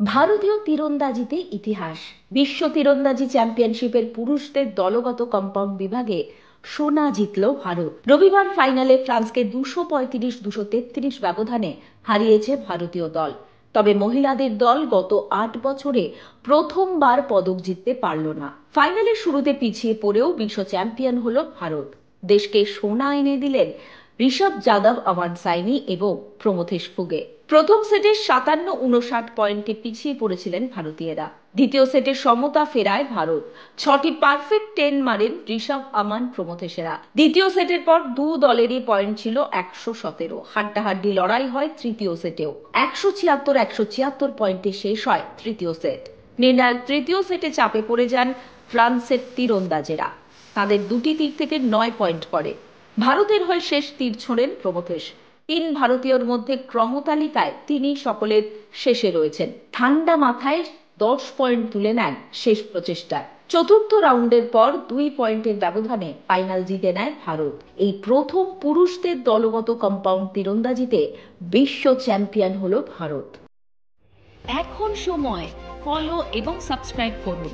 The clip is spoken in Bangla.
ভারতীয় তীরন্দাজিতে ইতিহাস। বিশ্ব তীরন্দাজি চ্যাম্পিয়নশিপের পুরুষদের দলগত কম্পাউন্ড বিভাগে সোনা জিতল ভারত। রবিবার ফাইনালে ফ্রান্সকে 235-233 ব্যবধানে হারিয়েছে ভারতীয় দল। তবে মহিলাদের দল গত 8 বছরে প্রথমবার পদক জিততে পারল না। ফাইনালের শুরুতে পিছিয়ে পড়েও বিশ্ব চ্যাম্পিয়ন হলো ভারত। দেশকে সোনা এনে দিলেন ঋষভ যাদব, আমান সাইনি এবং প্রমথেশ ফুগে। প্রথম সেটে 57-59 পয়েন্টে পিছিয়ে পড়েছিলেন ভারতীয়রা। দ্বিতীয় সেটে সমতা ফেরায় ভারত। 6টি পারফেক্ট 10 মারেন ঋষভ, আমান, প্রমথেশেরা। দ্বিতীয় সেটের পর দু দলেরই পয়েন্ট ছিল 117। হাড্ডাহাড্ডি লড়াই হয় তৃতীয় সেটেও। 176-176 পয়েন্টে শেষ হয় তৃতীয় সেট। নির্ণায়ক তৃতীয় সেটে চাপে পড়ে যান ফ্রান্সের তীরন্দাজেরা। তাদের দুটি তীর থেকে 9 পয়েন্ট করে। ভারতের হয়ে শেষ তীর ছোড়েন প্রমথেশ। 3 ভারতীয়র মধ্যে ক্রমতালিকায় তিনি সকলের শেষে রয়েছেন। ঠান্ডা মাথায় 10 পয়েন্ট তুলে নেন শেষ প্রচেষ্টায়। চতুর্থ রাউন্ডের পর 2 পয়েন্টের ব্যবধানে ফাইনাল জিতে নেয় ভারত। এই প্রথম পুরুষদের দলগত কম্পাউন্ড তীরন্দাজিতে বিশ্ব চ্যাম্পিয়ন হলো ভারত। এখন সময় ফলো এবং সাবস্ক্রাইব করুন।